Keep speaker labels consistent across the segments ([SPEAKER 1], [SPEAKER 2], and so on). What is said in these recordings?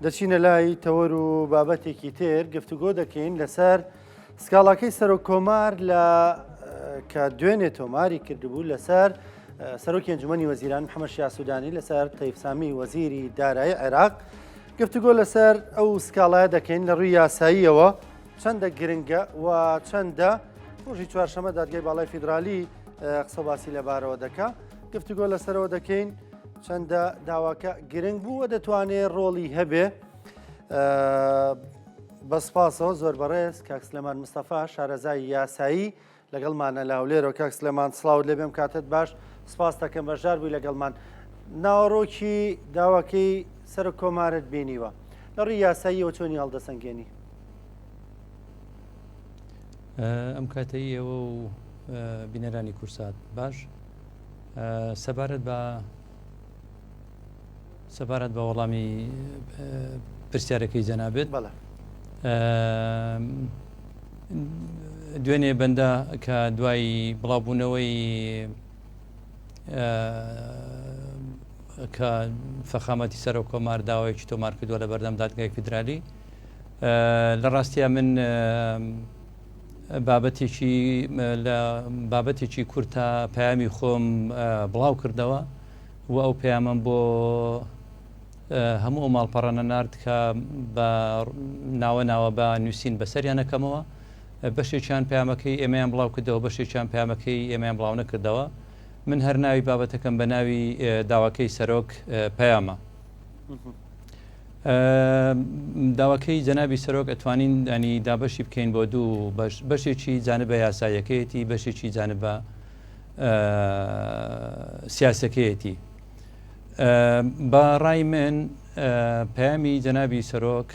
[SPEAKER 1] دەچینە لای تەوەر و بابەتێکی تر گفتوگۆ دەکەین لەسەر سکاڵاکەی سەرۆک کۆمار لە کە دوێنێ تۆماری کردبوو لەسەر سەرۆکی ئەنجومەنی وەزیران محەممەد شیا سوودانی لەسەر تەیب سامی وەزیری دارایی عێراق گفتوگۆ لەسەر ئەو سکاڵایە دەکەین لە ڕووی یاساییەوە چەندە گرنگە و چەندە ڕۆژی چوارشەمە دادگای باڵای فیدرالی قسە باسی لەبارەوە دەکا گفتوگۆ لەسەرەوە دەکەین چەندە داواکە گرنگ بوو و دەتوانێت ڕۆڵی هەبێ بەسپاسەوە زۆر بەڕێز کاک سلێمان مستەفا شارەزای یاسایی لەگەڵمانە لاولێرەوە کاک سلێمان سڵاوت لێبێم کاتت باش سپاس دەکەم بەشدار بووی لەگەڵمان ناوەڕۆکی داواکەی سەر کۆمارت بینیوە لە ڕووی یاساییەوە چۆنی هەڵدەسەنگێنی
[SPEAKER 2] ئەم کاتەیەوە و بینەرانی کورسات باش سەبارەت بە وەڵامی پرسیارەکەی جەنابێت دوێنێ بەندە کە دوای بڵاوبوونەوەی کە فەخامەتی سەر و کۆمار داوایەکی تۆمار کردووە لە بەردەم دادگای فیدرالی لە ڕاستیە من بابەتێکی کورتە پەیامی خۆم بڵاو کردەوە و ئەو پەیامم بۆ هەموو ماڵپەڕەنە نارد کە بە ناوە بە نووسین بەسەریانەکەمەوە بەشێکیان پەیامەکەی ئێمەیان بڵاو کردەوە بەشێکیان پەیامەکەی ئێمەیان بڵاو نەکردەوە من هەر ناوی بابەتەکەم بە ناوی داواکەی سەرۆک پەیامە داواکەی جەنابی سەرۆک ئەتوانین ینی دابەشی بکەین بۆ دوو بەشێکی جانبە یاساییەکەیەتی بەشێکی جانبە سیاسەکەیەتی بە ڕای من پەیامی جەنابی سەرۆک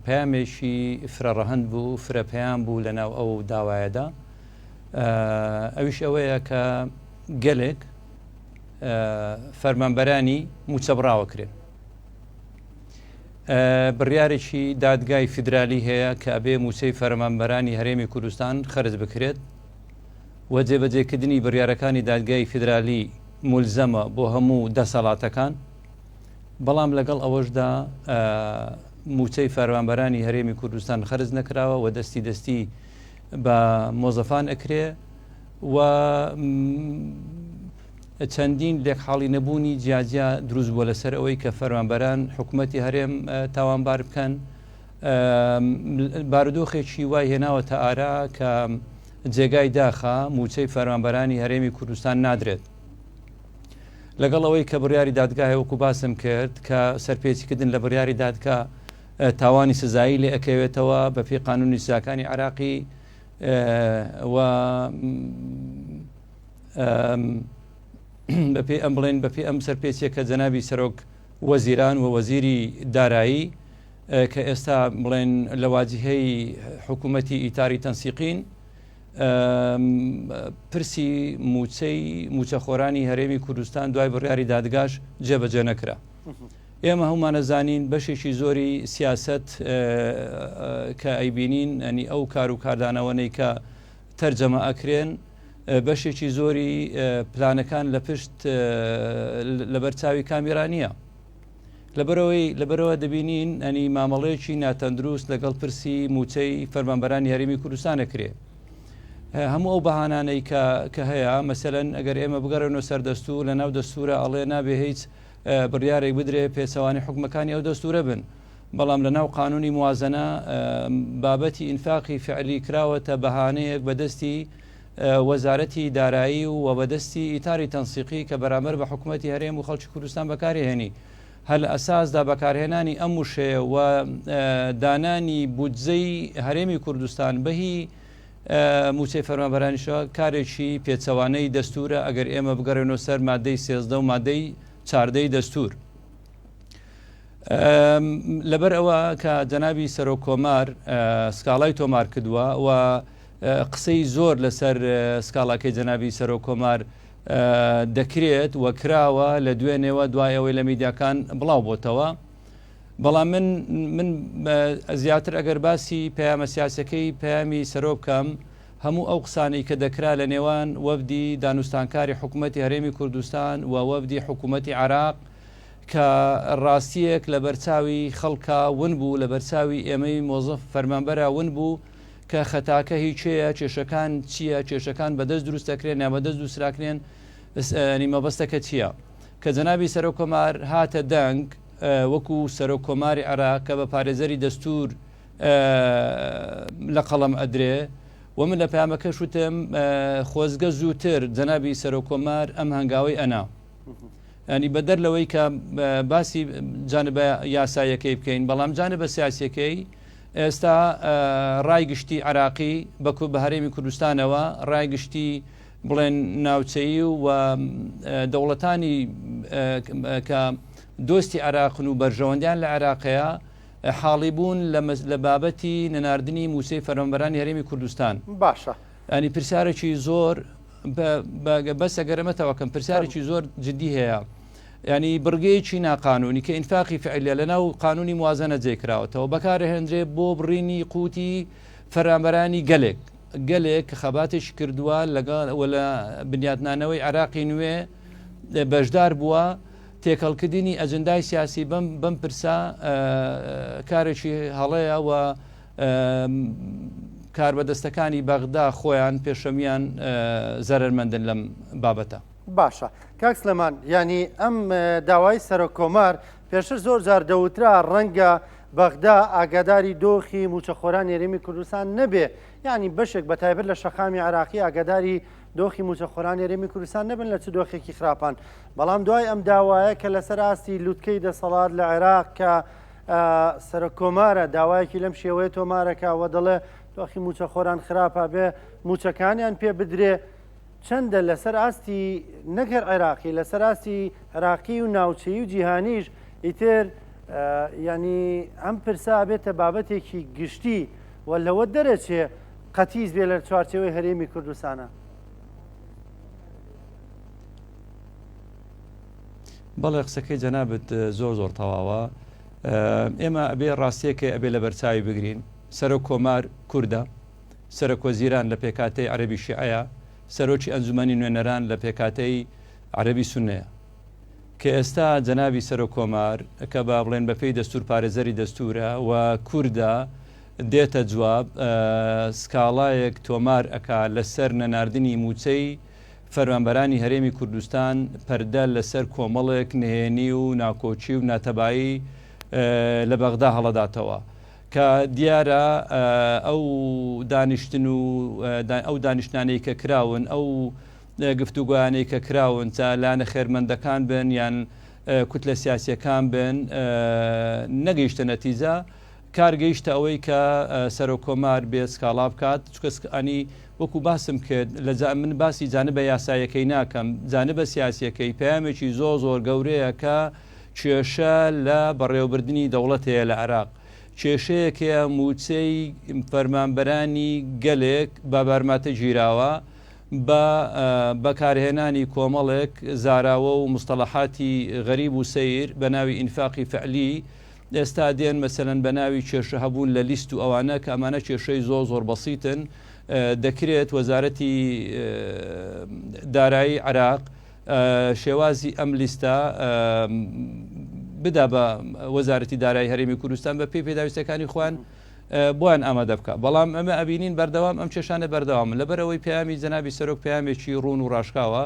[SPEAKER 2] پەیامێکی فرەڕەهەند بوو فرە پەیام بوو لەناو ئەو داوایەدا ئەویش ئەوەیە کە گەلێک فەرمانبەرانی موچەبڕاوە کرێ بڕیارێکی دادگای فیدرالی هەیە کە ئەبێ موچەی فەرمانبەرانی هەرێمی کوردستان خەرج بکرێت و جێبەجێکردنی بڕیارەکانی دادگای فیدرالی مولزەمە بۆ هەموو دەسەڵاتەکان بەڵام لەگەڵ ئەوەشدا موچەی فەرمانبەرانی هەرێمی کوردستان خەرج نەکراوە و دەستی بە مۆزەفان ئەکرێ و چەندین لێک حاڵی نەبوونی جیاجیا دروست بووە لەسەر ئەوەی کە فەرمانبەران حکوومەتی هەرێم تاوانبار بکەن بارودۆخێکی وای هێناوەتە ئارا کە جێگای داخە موچەی فەرمانبەرانی هەرێمی کوردستان نادرێت لەگەڵ ئەوەی کە بڕیاری دادگای وەکو باسم کرد کە سەرپێچیکردن لە بڕیاری دادگا تاوانی سزایی لێ ئەکەوێتەوە بەپێی قانونی سزاکانی عراقی و بەپێ ئەم بڵێن بەپێ ئەم سەرپێچیە کە جەنابی سەرۆک وەزیران و وەزیری دارایی کە ئێستا بڵێن لە واجهەی حکوومەتی ئیتاری تەنسیقین پرسی موچەخۆرانی هەرێمی کوردستان دوای بڕیاری دادگاش جێبەجێ نەکرا ئێمە هەمومانەزانین بەشێکی زۆری سیاست کە ئەیبینین ئەنی ئەو کار و کاردانەوەنەی کە تەرجەمە ئەکرێن بەشێکی زۆری پلانەکان لە پشت لەبەر چاوی کامیرانیە لەبەرەوە دەبینین ئەنی مامەڵەیەکی ناتەندروست لەگەڵ پرسی موچەی فەرمانبەرانی هەرێمی کوردستان ئەکرێ هەموو ئەو بەهانانەی کە هەیە مەسەلەن ئەگەر ئێمە بگەڕێنەوە سەر دەستور لە ناو دەستورە ئەڵێ نابێ هیچ بڕیارێک بدرێ پێچەوانی حکومەکانی ئەو دەستورە بن بەڵام لە ناو قانونی موازنە بابەتی ئینفاقی فعلی کراوەتە بەهانەیەک بەدەستی وەزارەتی دارایی و بەدەستی ئیتاری تەنسیقی کە بەرامبەر بە حکوومەتی هەرێم و خەڵکی کوردستان بەکارهێنی هەل ئەساسدا بەکارهێنانی ئەم وشەیە و دانانی بودجەی هەرێمی کوردستان بەهی موچەی فەرمانبەرانیشەوە کارێکی پێچەوانەی دەستورە ئەگەر ئێمە بگەڕێنەوە سەر مادەی 13 و مادەی 14 دەستور لەبەر ئەوە کە جەنابی سەرۆک کۆمار سکاڵای تۆمار کردووە و قسەی زۆر لەسەر سکاڵاکەی جەنابی سەرۆک کۆمار دەکرێت و کراوە لە دوێنێەوە دوایەوەی لە میدیاکان بڵاو بۆتەوە بەڵام من زیاتر ئەگەر باسی پەیامە سیاسەکەی پەیامی سەرۆک بکەم هەموو ئەو قسانەی کە دەکرا لە نێوان وەفدی دانوستانکاری حکوومەتی هەرێمی کوردستان و وەفدی حکوومەتی عراق کە ڕاستیەک لە بەرچاوی خەڵکە ون بوو لە بەرچاوی ئێمەی مۆزف فەرمانبەرە ون بوو کە خەتاکە هیچەیە کێشەکان چییە کێشەکان بەدەست دروست دەکرێن یا بەدەست دووسراکرێن نیمەبەستەکە چییە کە جەنابی سەرۆکۆمار هاتە دەنگ وەکو سەرۆکۆماری عێراق کە بە پارێزەری دەستور لە قەڵەم ئەدرێ و من لە پامەکە شوتم خۆزگە زووتر جەنابی سەرۆکۆمار ئەم هەنگاوی ئەنا ینی بەدەر لەوەی کە باسی جانبە یاسایەکەی بکەین بەڵام جانبە سیاسیەکەی ئێستا ڕایگشتی عراقی بەکو بە هەرێمی کوردستانەوە ڕایگشتی بڵێن ناوچەیی و دەوڵەتانی کە دۆستی عراقن و بەرژەوەندیان لە عراقەیە حاڵی بوون لە بابەتی نەناردنی موسەی فەرمانبەرانی هەرێمی کوردستان
[SPEAKER 1] باشە
[SPEAKER 2] ئەنی پرسیارێکی زۆر بەسە گەرمەتەوەکەم پرسیارێکی زۆر جددی هەیە ینی بڕگەیەکی ناقانونی کە ئینفاقی فعلیە لەناو قانونی موازنە جێکراوەتەوە بەکارهێنرێ بۆ بڕینی قوتی فەرمانبەرانی گەلێک کە خەباتێکی کردووە لەگەڵ لە بنیاتنانەوەی عراقی نوێ بەشدار بووە تێکەڵکردنی ئەجندای سیاسی بەم پرسا کارێکی هەڵەیە و کاربەدەستەکانی بەغدا خۆیان پێشەمیان زەرمەندن لەم بابەتە.
[SPEAKER 1] باشە کاک سلێمان ینی ئەم داوای سەرۆکۆمار پێشتر زۆر جار دەوترا ڕەنگە بەغدا ئاگاداری دۆخی موچەخۆران هەرێمی کوردستان نەبێ ینی بەشێک بە تایبەت لە شەقامی عراقی ئاگاداری دۆخی موچەخۆران هەرێمی کوردستان نەبن لە چ دۆخێکی خراپان بەڵام دوای ئەم داوایە کە لەسەر ئاستی لوتکەی دەسەڵات لە عێراق کە سەرۆکۆمارە داوایەکی لەم شێوەیە تۆمارەکەوە دەڵێ دۆخی موچەخۆران خراپە بێ موچەکانیان پێ بدرێ چەندە لەسەر ئاستی نەگەر عێراقی لەسەر ئاستی عێراقی و ناوچەیی و جیهانیش ئیتر ینی ئەم پرسا بێتە بابەتێکی گشتی و لەوە دەرەچێ قەتیز بێ لە چوارچەوەی هەرێمی کوردستانە.
[SPEAKER 2] بەڵێ قسەکەی جەنابەت زۆر زۆر تەواوە ئێمە ئەبێ ڕاستیەکە ئەبێ لە بەرچاوی بگرین سەرۆکۆمار کووردە سەرۆکۆزیران لە پێکاتەی عەرەبی شیعەیە سەرۆکی ئەنجومەنی نوێنەران لە پێکاتەی عەرەبی سوننەیە کە ئێستا جەنابی سەرۆکۆمار کە با بڵێن بەپێی دەستور پارێزەری دەستورە و کووردە دێتە جواب سکاڵایەک تۆمار ئەکا لەسەر نەناردنی موچەی فەرمانبەرانی هەرێمی کوردستان پەردە لەسەر کۆمەڵێک نهێنی و ناکۆچی و ناتەبایی لە بەغدا هەڵەداتەوە کە دیارە ئەو دانیشتن و ئەو دانیشتانەی کە کراون ئەو گفتوگویانەی کە کراون تا لاەنە خێرمەندەکان بن یان کوتلە سیاسیەکان بن نەگەیشتە نەتیجە کارگەیشتە ئەوەی کە سەرۆکۆمار بێ سکاڵا بکات چکەسانی وەکو باسم کرد لە من باسی جانبە یاسایەکەی ناکەم جانبە سیاسیەکەی پەیامێکی زۆر گەورەیە کە کێشە لە بەڕێوەبردننی دەوڵەت هەیە لە عێراق کێشەیەکە موچەی فەرمانبەرانی گەلێک بە بارماتە گیراوە بە بەکارهێنانی کۆمەڵێک زاراوە و مستەڵەحاتی غەریب و سەیر بە ناوی ئینفاقی فعلی ئێستا دێن مەسەلەن بە ناوی کێشە هەبوون لە لیست و ئەوانە کە ئەمانە کێشەی زۆر بەسیتن دەکرێت وەزارەتی دارایی عێراق شێوازی ئەم لیستە بدا بە وەزارەتی دارایی هەرێمی کوردستان بە پێی پێداویستەکانی خوان بۆیان ئامادە بکە بەڵام ئەمە ئەبینین بەردەوام ئەم کێشانە بەردەوامن لەبەرەوەی پەیامی جەنابی سەرۆک پەیامێکی ڕوون و ڕاشکاوە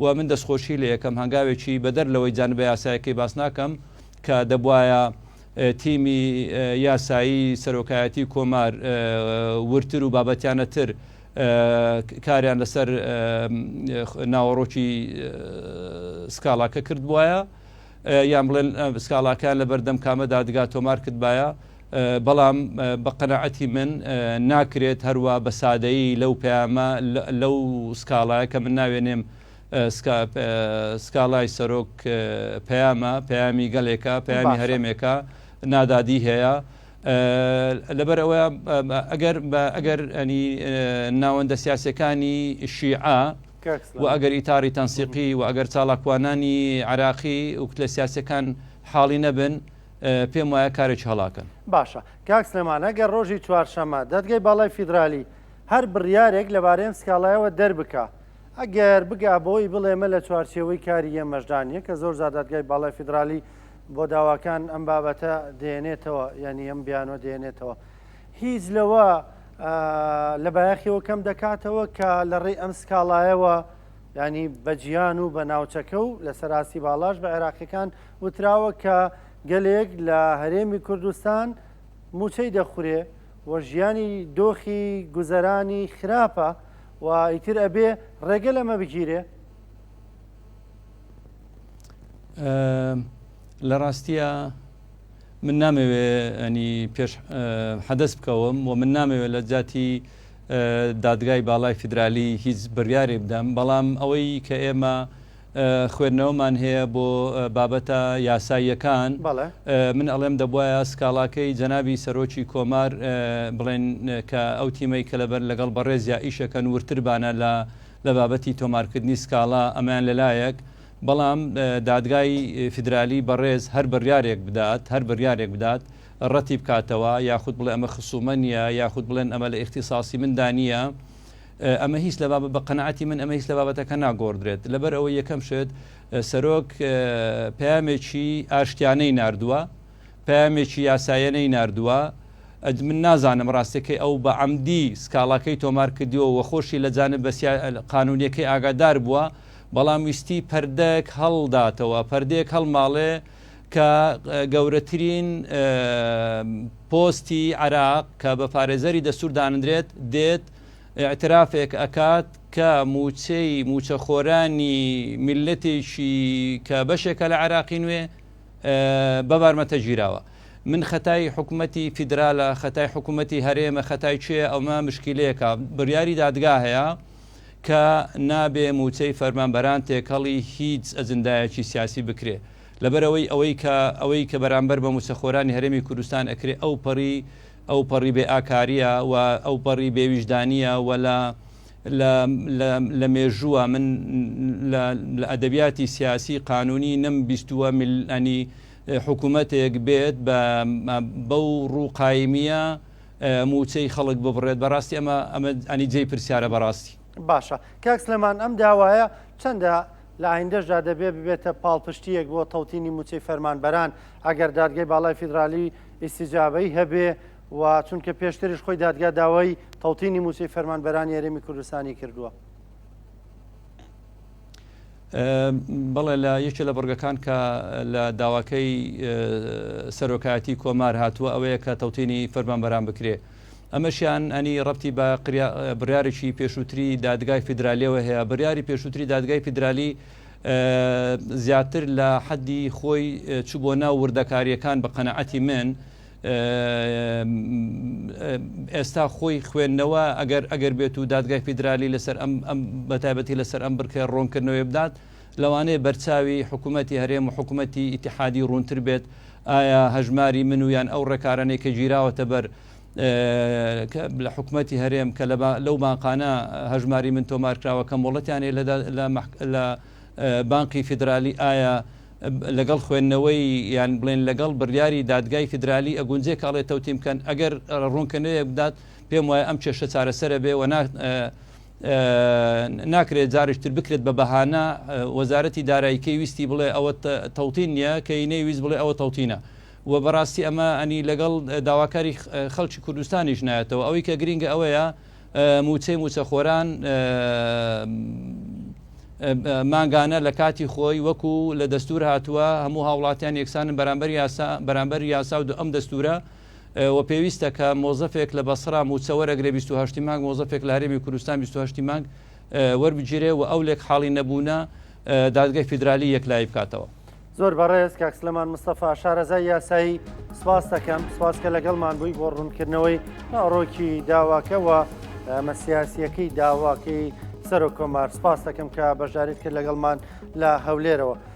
[SPEAKER 2] و من دەستخۆشی لە یەکەم هەنگاوێکی بەدەر لەوەی جانبە یاسایەکەی باس ناکەم کە دەبوایە تیمی یاسایی سەرۆکایەتی کۆمار ورتر و بابەتیانەتر کاریان لەسەر ناوەڕۆکی سکاڵاکە کرد بواە یان بڵێن سکاڵاکان لە بەردەم کامە دادگا تۆمار کردبایە بەڵام بە قەناعەتی من ناکرێت هەروە بە سادەیی لەو پەیامە لەو سکاڵایە کە من ناوێنێم سکاڵای سەرۆک پەیامی گەلێکە پەیامی هەرێمێکە نادادی هەیە لەبەر ئەوە ئەگەر ئەنی ناوەندە سیاسەکانی شیعە و ئەگەر ئیتاری تەنسیقی و ئەگەر چاڵاکوانانی عراقی و لە سیاسەکان حاڵی نەبن پێم وایە کارێکی هەڵاکەن.
[SPEAKER 1] باشە کاک سلێمان ئەگەر ڕۆژی چوارشەمە دەدگای باڵای فیدرالی هەر بڕیارێک لەبارەی سکاڵایەوە دەربکە ئەگەر بگا بۆی بڵێمە لە چوارچێوەی کاری ئێمەژدانیە کە زۆر زیاد دادگای باڵای فیدرالی بۆ داواکان ئەم بابەتە دێنێتەوە ینی ئەم بیانۆ دێنێتەوە هیچ لەوە لە بایەخیەوە کەم دەکاتەوە کە لە ڕێی ئەم سکاڵایەوە ینی بەجیان و بە ناوچەکە و لە سەراسی باڵاش بە عێراقیەکان وتراوە کە گەلێک لە هەرێمی کوردستان موچەی دەخورێ و ژیانی دۆخی گوزەرانی خراپە و ئیتر ئەبێ ڕێگە لەمە بگیرێ
[SPEAKER 2] لە ڕاستیە من نامەوێ ئەنی پێش حەدەست بکەوم و من نامەوێت لە جاتی دادگای باڵای فیدرالی هیچ بڕیارێ بدەم بەڵام ئەوەی کە ئێمە خوێندنەوەمان هەیە بۆ بابەتە یاساییەکان من ئەڵێم دەبواە سکاڵاکەی جەنابی سەرۆکی کۆمار بڵێن کە ئەو تیمەی کە لەبەر لەگەڵ بەڕێز یا ئیشەکەن ورتربانە لە بابەتی تۆمارکردنی سکاڵا ئەمان لەلایەک بەڵام دادگای فیدرالی بەڕێز هەر بڕیارێک بدات ڕەتی بکاتەوە یاخود بڵێ ئەمە خصومە نیە یاخود بڵێن ئەمە لە اختصاصی مندا نییە ئەمە هیچ لە بە قەنەعەتی من ئەمە هیچ لە بابەتەکە ناگۆڕدرێت لەبەر ئەوە یەکەم شت سەرۆک پەیامێکی ئاشتیانەی ناردووە پەیامێکی یاسایەنەی ناردووە من نازانم ڕاستەکەی ئەو بە عەمدی سکاڵاکەی تۆمار کردیەوە و خۆشی لە جانب بە قانونیەکەی ئاگادار بووە بەڵام ویستی پەردەک هەڵداتەوە پەردەیەک هەڵماڵێ کە گەورەترین پۆستی عێراق کە بە پارێزەری دەستور دانرێت دێت اعترافێک ئەکات کە موچەخۆرانی میلەتێکی کە بەشێکە لە عێراقی نوێ بەبارمەتە گیراوە من خەتای حکوومەتی فیدرالە خەتای حکوومەتی هەرێمە خەتای چێ ئەومە مشکلەیەکە بڕیاری دادگا هەیە کە نابێ موچەی فەرمانبەران تێکەڵی هیچ ئەجندایەکی سیاسی بکرێ لەبەرەوەی ئەوەی کە بەرامبەر بە موچەخۆرانی هەرێمی کوردستان ئەکرێ ئەو پەڕی بێ ئاکاریە و ئەو پەڕی بێویژدانیە و لە مێژووە من لە ئەدەبیاتی سیاسی قانونی نەم بیستووە ئەنی حکوومەتێک بێت بەو ڕووقایمیە موچەی خەڵک ببڕێت بەڕاستی ئەمە ئەنی جێی پرسیارە بەڕاستی
[SPEAKER 1] باشە کاک سلێمان ئەم داوایە چەندە لە ئایندەشدا دەبێ ببێتە پاڵپشتیەک بۆ تەوتینی موچەی فەرمانبەران ئەگەر دادگای باڵای فیدرالی ئیسیجابەی هەبێ و چونکە پێشتریش خۆی دادگا داوای تەوتینی موچەی فەرمانبەرانی هەرێمی کوردستانی کردووە
[SPEAKER 2] بەڵێ لە یەکێ لە بڕگەکان کە لە داواکەی سەرۆکایەتی کۆمار هاتووە ئەوەیە کە تەوتینی فەرمانبەران بکرێ ئەمەشیان ئەنی ڕەبتی بە بڕیارێکی پێشووتری دادگای فیدرالیەوە هەیە بڕیاری پێشووتری دادگای فیدرالی زیاتر لە حەدی خۆی چوو بۆ ناو وردەکاریەکان بە قەنەعەتی من ئێستا خۆی خوێندنەوە ئەگەر بێت و دادگای فیدرالی لەسەر ئەم بەتایبەتی لەسەر ئەم بڕکە ڕۆنکردنەوەی بدات لەوانەیە بەرچاوی حکوومەتی هەرێم و حکوومەتی ئیتیحادی ڕوونتر بێت ئایا هەژماری من و یان ئەو ڕێکارانەی کە گیراوەتە بەر لە حکوومەتی هەرێم کە لەو ماقانە هەژماری من تۆمارکراوە کە مۆڵەتیانێ لە بانقی فیدرالی ئایا لەگەڵ خوێندنەوەی یان بڵێن لەگەڵ بڕیاری دادگای فیدرالی ئەگونجێ کاڵێ تەوتیم بکەن ئەگەر ڕوونکردنەوەیەک بدات پێم وایە ئەم کێشە چارەسەرە بێ و ناکرێت جارشتر بکرێت بە بەهانە وەزارەتی داراییکەی ویستی بڵێ ئەوە تەوتین نییە کە نەیویست بڵێ ئەوە تەوتینە و بەڕاستی ئەمە ئەنی لەگەڵ داواکاری خەڵکی کوردستانیش نایەتەوە ئەوەی کە گرینگە ئەوەیە موچەخۆران مانگانە لە کاتی خۆی وەکو لە دەستور هاتووە هەموو هاوڵاتیان یەکسانن بەرامبەر یاسا و ئەم دەستورە و پێویستە کە مۆزەفێک لە بەسڕا موچەوەرەگرێ 28 مانگ مۆزەفێک لە هەرێمی کوردستان 28 مانگ وەربگیرێ و ئەو لێک حاڵی نەبوونە دادگای فیدرالی یەکلایی بکاتەوە.
[SPEAKER 1] زۆر بەڕێز کاک سلێمان مستەفا شارەزای یاسایی سپاس دەکەم سپاس کە لەگەڵمان بووی بۆ ڕوونکردنەوەی ڕۆکی داواکەوە ئەمە سیاسیەکەی داواکەی سەرۆک کۆمار سپاس دەکەم کە بەشداریت کرد لەگەڵمان لە هەولێرەوە.